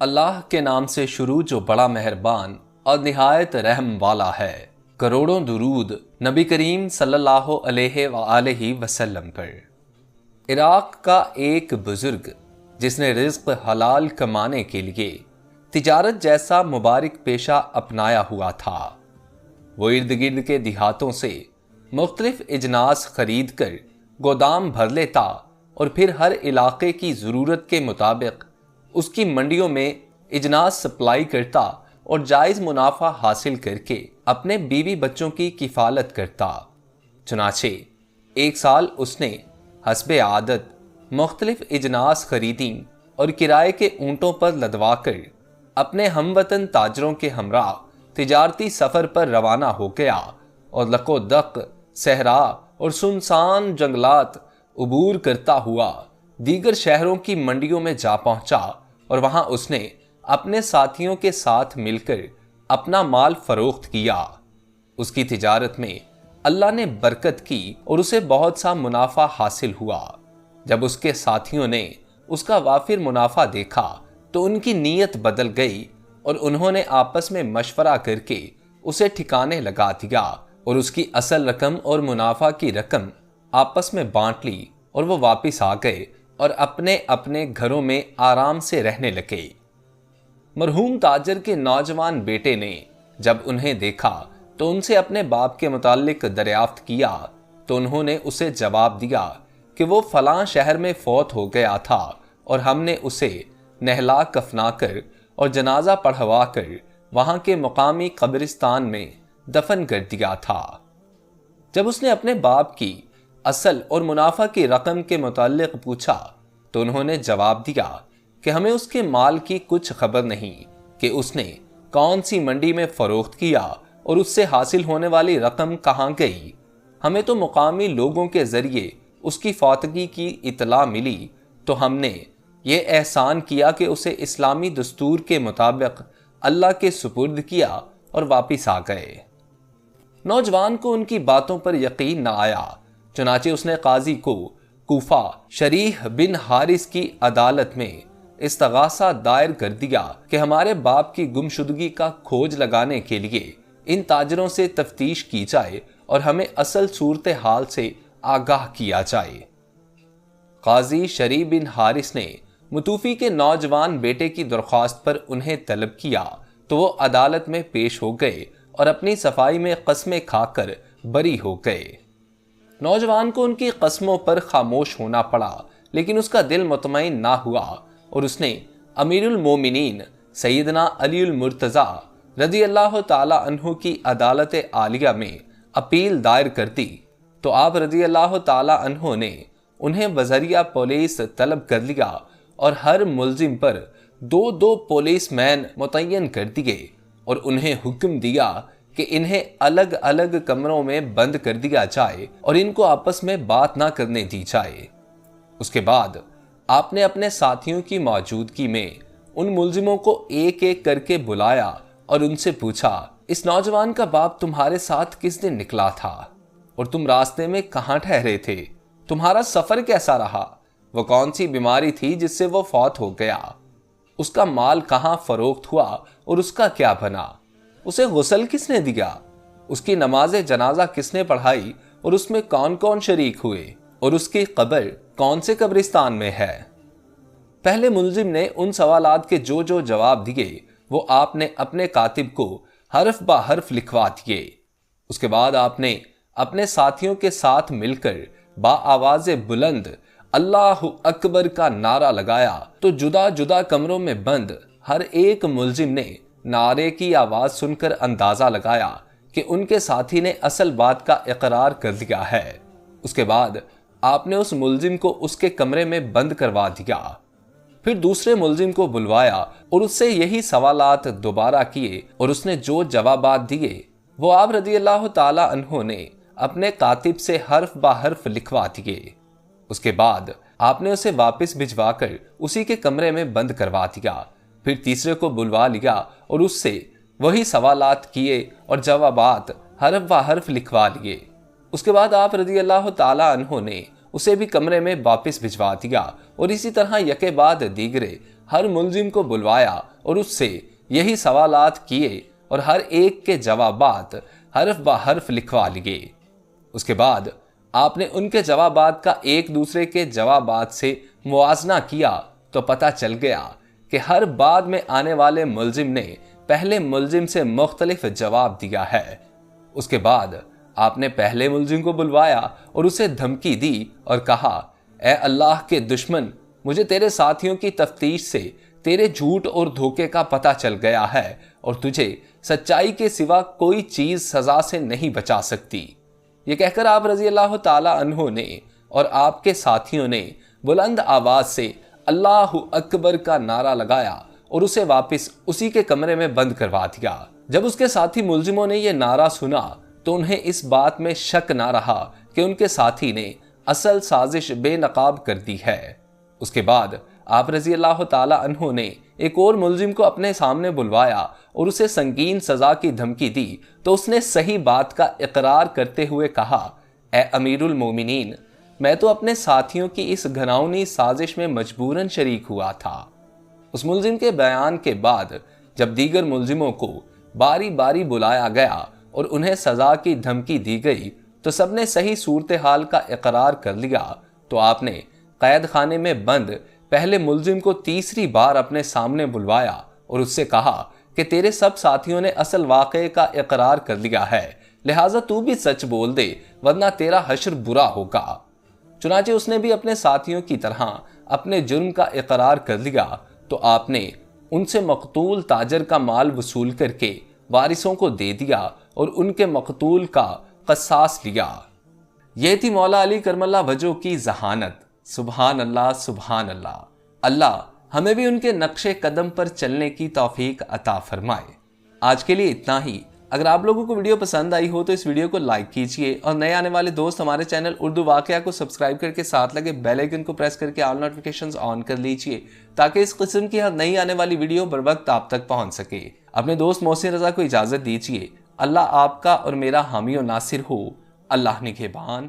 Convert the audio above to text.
اللہ کے نام سے شروع جو بڑا مہربان اور نہایت رحم والا ہے۔ کروڑوں درود نبی کریم صلی اللہ علیہ وآلہ وسلم پر۔ عراق کا ایک بزرگ جس نے رزق حلال کمانے کے لیے تجارت جیسا مبارک پیشہ اپنایا ہوا تھا، وہ ارد گرد کے دیہاتوں سے مختلف اجناس خرید کر گودام بھر لیتا اور پھر ہر علاقے کی ضرورت کے مطابق اس کی منڈیوں میں اجناس سپلائی کرتا اور جائز منافع حاصل کر کے اپنے بیوی بچوں کی کفالت کرتا۔ چنانچہ ایک سال اس نے حسب عادت مختلف اجناس خریدیں اور کرائے کے اونٹوں پر لدوا کر اپنے ہم وطن تاجروں کے ہمراہ تجارتی سفر پر روانہ ہو گیا اور لق و دق صحرا اور سنسان جنگلات عبور کرتا ہوا دیگر شہروں کی منڈیوں میں جا پہنچا اور وہاں اس نے اپنے ساتھیوں کے ساتھ مل کر اپنا مال فروخت کیا۔ اس کی تجارت میں اللہ نے برکت کی اور اسے بہت سا منافع حاصل ہوا۔ جب اس کے ساتھیوں نے اس کا وافر منافع دیکھا تو ان کی نیت بدل گئی اور انہوں نے آپس میں مشورہ کر کے اسے ٹھکانے لگا دیا اور اس کی اصل رقم اور منافع کی رقم آپس میں بانٹ لی اور وہ واپس آ گئے اور اپنے اپنے گھروں میں آرام سے رہنے لگے۔ مرحوم تاجر کے نوجوان بیٹے نے جب انہیں دیکھا تو ان سے اپنے باپ کے متعلق دریافت کیا تو انہوں نے اسے جواب دیا کہ وہ فلاں شہر میں فوت ہو گیا تھا اور ہم نے اسے نہلا کفنا کر اور جنازہ پڑھوا کر وہاں کے مقامی قبرستان میں دفن کر دیا تھا۔ جب اس نے اپنے باپ کی اصل اور منافع کی رقم کے متعلق پوچھا تو انہوں نے جواب دیا کہ ہمیں اس کے مال کی کچھ خبر نہیں کہ اس نے کون سی منڈی میں فروخت کیا اور اس سے حاصل ہونے والی رقم کہاں گئی۔ ہمیں تو مقامی لوگوں کے ذریعے اس کی فوتگی کی اطلاع ملی تو ہم نے یہ احسان کیا کہ اسے اسلامی دستور کے مطابق اللہ کے سپرد کیا اور واپس آ گئے۔ نوجوان کو ان کی باتوں پر یقین نہ آیا، چنانچہ اس نے قاضی کو کوفہ شریح بن حارث کی عدالت میں استغاثہ دائر کر دیا کہ ہمارے باپ کی گمشدگی کا کھوج لگانے کے لیے ان تاجروں سے تفتیش کی جائے اور ہمیں اصل صورتحال سے آگاہ کیا جائے۔ قاضی شریح بن حارث نے متوفی کے نوجوان بیٹے کی درخواست پر انہیں طلب کیا تو وہ عدالت میں پیش ہو گئے اور اپنی صفائی میں قسمیں کھا کر بری ہو گئے۔ نوجوان کو ان کی قسموں پر خاموش ہونا پڑا، لیکن اس کا دل مطمئن نہ ہوا اور اس نے امیر المومنین سیدنا علی المرتضی رضی اللہ تعالی عنہ کی عدالت عالیہ میں اپیل دائر کر دی تو آپ رضی اللہ تعالی عنہ نے انہیں بذریعہ پولیس طلب کر لیا اور ہر ملزم پر 2 پولیس مین متعین کر دیے اور انہیں حکم دیا کہ انہیں الگ الگ کمروں میں بند کر دیا جائے اور ان کو آپس میں بات نہ کرنے دی جائے۔ اس کے بعد آپ نے اپنے ساتھیوں کی موجودگی میں ان ملزموں کو ایک ایک کر کے بلایا اور ان سے پوچھا، اس نوجوان کا باپ تمہارے ساتھ کس دن نکلا تھا اور تم راستے میں کہاں ٹھہرے تھے؟ تمہارا سفر کیسا رہا؟ وہ کون سی بیماری تھی جس سے وہ فوت ہو گیا؟ اس کا مال کہاں فروخت ہوا اور اس کا کیا بنا؟ اسے غسل کس نے دیا؟ اس کی نماز جنازہ کس نے پڑھائی اور اس میں کون کون شریک ہوئے؟ اور اس کی قبر کون سے قبرستان میں ہے؟ پہلے ملزم نے ان سوالات کے جو جواب دیے وہ آپ نے اپنے کاتب کو حرف بہ حرف لکھوا دیے۔ اس کے بعد آپ نے اپنے ساتھیوں کے ساتھ مل کر با آواز بلند اللہ اکبر کا نعرہ لگایا تو جدا جدا کمروں میں بند ہر ایک ملزم نے نعرے کی آواز سن کر اندازہ لگایا کہ ان کے ساتھی نے اصل بات کا اقرار کر دیا ہے۔ اس کے بعد آپ نے اس ملزم کو اس کے کمرے میں بند کروا دیا، پھر دوسرے ملزم کو بلوایا اور اس سے یہی سوالات دوبارہ کیے اور اس نے جو جوابات دیے وہ آپ رضی اللہ تعالی عنہ نے اپنے کاتب سے حرف بہ حرف لکھوا دیے۔ اس کے بعد آپ نے اسے واپس بھجوا کر اسی کے کمرے میں بند کروا دیا، پھر تیسرے کو بلوا لیا اور اس سے وہی سوالات کیے اور جوابات حرف بہ حرف لکھوا لیے۔ اس کے بعد آپ رضی اللہ تعالی عنہ نے اسے بھی کمرے میں واپس بھجوا دیا اور اسی طرح یکے بعد دیگرے ہر ملزم کو بلوایا اور اس سے یہی سوالات کیے اور ہر ایک کے جوابات حرف بہ حرف لکھوا لیے۔ اس کے بعد آپ نے ان کے جوابات کا ایک دوسرے کے جوابات سے موازنہ کیا تو پتہ چل گیا کہ ہر بعد میں آنے والے ملزم نے پہلے ملزم سے مختلف جواب دیا ہے۔ اس کے بعد آپ نے پہلے ملزم کو بلوایا اور اسے دھمکی دی اور کہا، اے اللہ کے دشمن، مجھے تیرے ساتھیوں کی تفتیش سے تیرے جھوٹ اور دھوکے کا پتہ چل گیا ہے اور تجھے سچائی کے سوا کوئی چیز سزا سے نہیں بچا سکتی۔ یہ کہہ کر آپ رضی اللہ تعالی عنہ نے اور آپ کے ساتھیوں نے بلند آواز سے اللہ اکبر کا نعرہ لگایا اور اسے واپس اسی کے کمرے میں بند کروا دیا۔ جب اس کے ساتھی ملزموں نے یہ نعرہ سنا تو انہیں اس بات میں شک نہ رہا کہ ان کے ساتھی نے اصل سازش بے نقاب کر دی ہے۔ اس کے بعد آپ رضی اللہ تعالی عنہ نے ایک اور ملزم کو اپنے سامنے بلوایا اور اسے سنگین سزا کی دھمکی دی تو اس نے صحیح بات کا اقرار کرتے ہوئے کہا، اے امیر المومنین، میں تو اپنے ساتھیوں کی اس گھناؤنی سازش میں مجبوراً شریک ہوا تھا۔ اس ملزم کے بیان کے بعد جب دیگر ملزموں کو باری باری بلایا گیا اور انہیں سزا کی دھمکی دی گئی تو سب نے صحیح صورتحال کا اقرار کر لیا تو آپ نے قید خانے میں بند پہلے ملزم کو تیسری بار اپنے سامنے بلوایا اور اس سے کہا کہ تیرے سب ساتھیوں نے اصل واقعے کا اقرار کر لیا ہے، لہٰذا تو بھی سچ بول دے ورنہ تیرا حشر برا ہوگا۔ چنانچہ اس نے بھی اپنے ساتھیوں کی طرح اپنے جرم کا اقرار کر لیا تو آپ نے ان سے مقتول تاجر کا مال وصول کر کے وارثوں کو دے دیا اور ان کے مقتول کا قصاص لیا۔ یہ تھی مولا علی کرم اللہ وجہہ کی ذہانت۔ سبحان اللہ، سبحان اللہ۔ اللہ ہمیں بھی ان کے نقش قدم پر چلنے کی توفیق عطا فرمائے۔ آج کے لیے اتنا ہی۔ اگر آپ لوگوں کو ویڈیو پسند آئی ہو تو اس ویڈیو کو لائک کیجئے اور نئے آنے والے دوست ہمارے چینل اردو واقعہ کو سبسکرائب کر کے ساتھ لگے بیل آئیکن کو پریس کر کے آل نوٹیفیکیشنز آن کر لیجئے تاکہ اس قسم کی ہر نئی آنے والی ویڈیو بر وقت آپ تک پہنچ سکے۔ اپنے دوست محسن رضا کو اجازت دیجئے۔ اللہ آپ کا اور میرا حامی و ناصر ہو۔ اللہ نگہبان۔